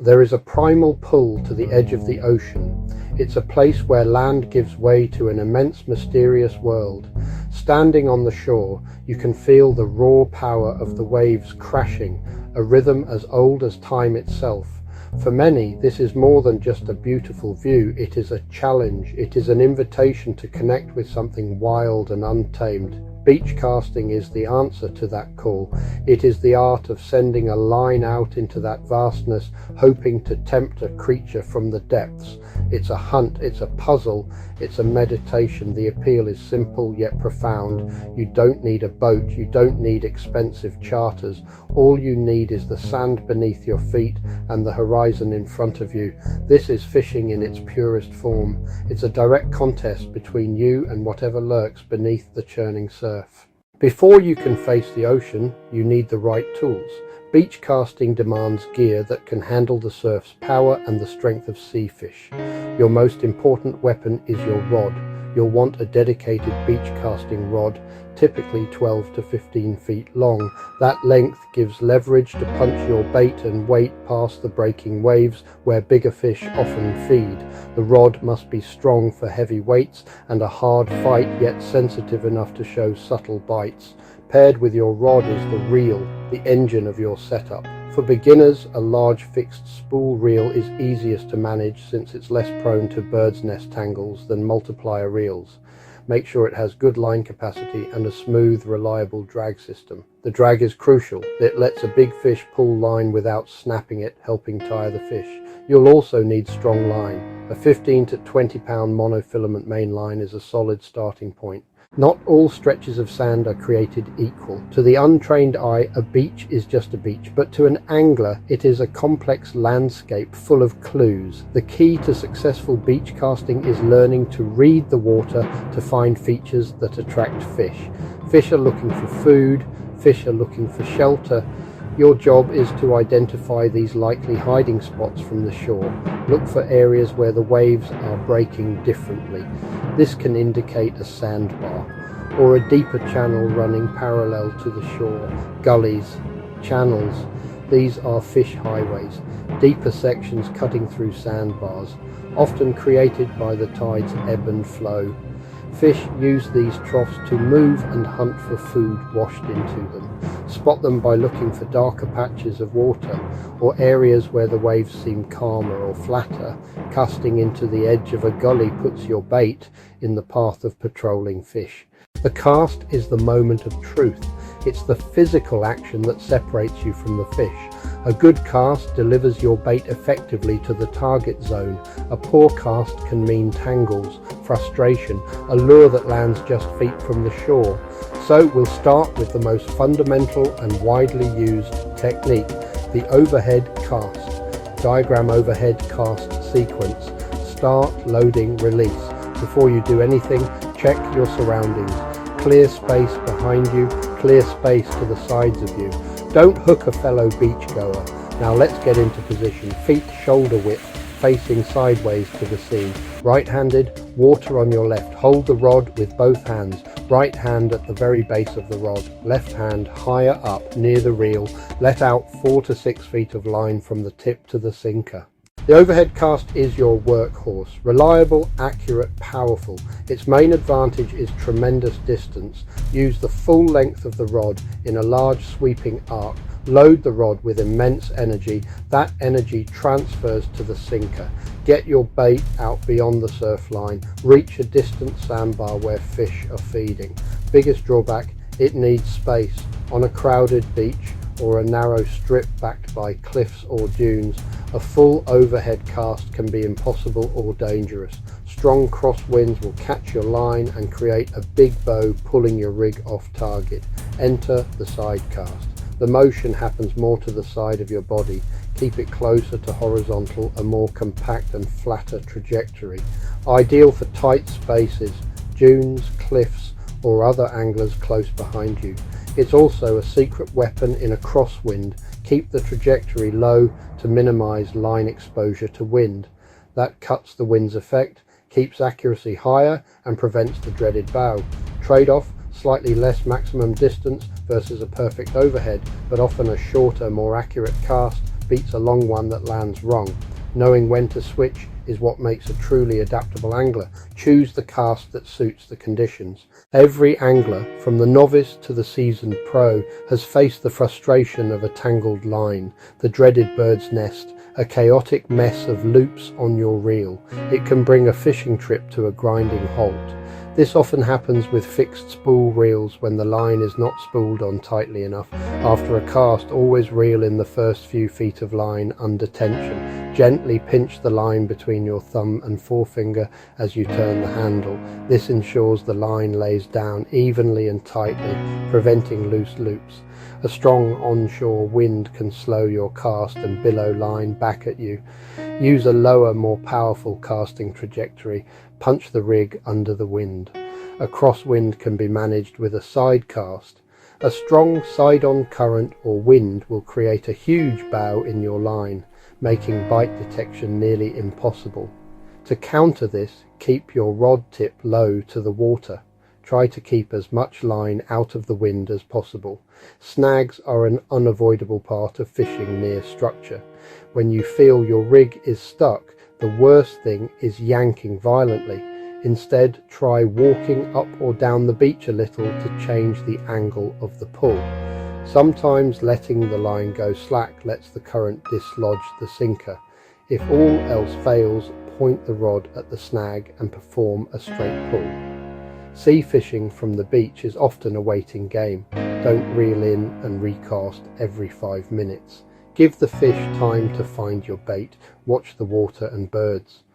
There is a primal pull to the edge of the ocean. It's a place where land gives way to an immense, mysterious world. Standing on the shore, you can feel the raw power of the waves crashing, a rhythm as old as time itself. For many, this is more than just a beautiful view. It is a challenge. It is an invitation to connect with something wild and untamed. Beach casting is the answer to that call. It is the art of sending a line out into that vastness, hoping to tempt a creature from the depths. It's a hunt, it's a puzzle, it's a meditation. The appeal is simple yet profound. You don't need a boat, you don't need expensive charters. All you need is the sand beneath your feet and the horizon in front of you. This is fishing in its purest form. It's a direct contest between you and whatever lurks beneath the churning surf. Before you can face the ocean, you need the right tools. Beach casting demands gear that can handle the surf's power and the strength of sea fish. Your most important weapon is your rod. You'll want a dedicated beach casting rod, typically 12 to 15 feet long. That length gives leverage to punch your bait and weight past the breaking waves where bigger fish often feed. The rod must be strong for heavy weights and a hard fight, yet sensitive enough to show subtle bites. Paired with your rod is the reel, the engine of your setup. For beginners, a large fixed spool reel is easiest to manage since it's less prone to bird's nest tangles than multiplier reels. Make sure it has good line capacity and a smooth, reliable drag system. The drag is crucial. It lets a big fish pull line without snapping it, helping tire the fish. You'll also need strong line. A 15 to 20 pound monofilament main line is a solid starting point. Not all stretches of sand are created equal. To the untrained eye, a beach is just a beach, but to an angler, it is a complex landscape full of clues. The key to successful beach casting is learning to read the water to find features that attract fish. Fish are looking for food, fish are looking for shelter. Your job is to identify these likely hiding spots from the shore. Look for areas where the waves are breaking differently. This can indicate a sandbar or a deeper channel running parallel to the shore. Gullies, channels, these are fish highways, deeper sections cutting through sandbars, often created by the tide's ebb and flow. Fish use these troughs to move and hunt for food washed into them. Spot them by looking for darker patches of water or areas where the waves seem calmer or flatter. Casting into the edge of a gully puts your bait in the path of patrolling fish. The cast is the moment of truth. It's the physical action that separates you from the fish. A good cast delivers your bait effectively to the target zone. A poor cast can mean tangles, frustration, a lure that lands just feet from the shore. So we'll start with the most fundamental and widely used technique, the overhead cast. Diagram overhead cast sequence. Start, loading, release. Before you do anything, check your surroundings. Clear space behind you, clear space to the sides of you. Don't hook a fellow beachgoer. Now let's get into position. Feet shoulder width, facing sideways to the sea. Right-handed, water on your left. Hold the rod with both hands. Right hand at the very base of the rod. Left hand higher up near the reel. Let out 4 to 6 feet of line from the tip to the sinker. The overhead cast is your workhorse. Reliable, accurate, powerful. Its main advantage is tremendous distance. Use the full length of the rod in a large sweeping arc. Load the rod with immense energy. That energy transfers to the sinker. Get your bait out beyond the surf line. Reach a distant sandbar where fish are feeding. Biggest drawback, it needs space. On a crowded beach or a narrow strip backed by cliffs or dunes, a full overhead cast can be impossible or dangerous. Strong crosswinds will catch your line and create a big bow pulling your rig off target. Enter the side cast. The motion happens more to the side of your body. Keep it closer to horizontal, a more compact and flatter trajectory. Ideal for tight spaces, dunes, cliffs, or other anglers close behind you. It's also a secret weapon in a crosswind. Keep the trajectory low to minimize line exposure to wind. That cuts the wind's effect, keeps accuracy higher, and prevents the dreaded bow. Trade-off, slightly less maximum distance versus a perfect overhead, but often a shorter, more accurate cast. beats a long one that lands wrong. Knowing when to switch is what makes a truly adaptable angler. Choose the cast that suits the conditions. Every angler, from the novice to the seasoned pro, has faced the frustration of a tangled line, the dreaded bird's nest, a chaotic mess of loops on your reel. It can bring a fishing trip to a grinding halt. This often happens with fixed spool reels when the line is not spooled on tightly enough. After a cast, always reel in the first few feet of line under tension. Gently pinch the line between your thumb and forefinger as you turn the handle. This ensures the line lays down evenly and tightly, preventing loose loops. A strong onshore wind can slow your cast and billow line back at you. Use a lower, more powerful casting trajectory. Punch the rig under the wind. A crosswind can be managed with a side cast. A strong side-on current or wind will create a huge bow in your line, making bite detection nearly impossible. To counter this, keep your rod tip low to the water. Try to keep as much line out of the wind as possible. Snags are an unavoidable part of fishing near structure. When you feel your rig is stuck, the worst thing is yanking violently. Instead, try walking up or down the beach a little to change the angle of the pull. Sometimes letting the line go slack lets the current dislodge the sinker. If all else fails, point the rod at the snag and perform a straight pull. Sea fishing from the beach is often a waiting game. Don't reel in and recast every 5 minutes. Give the fish time to find your bait. Watch the water and birds.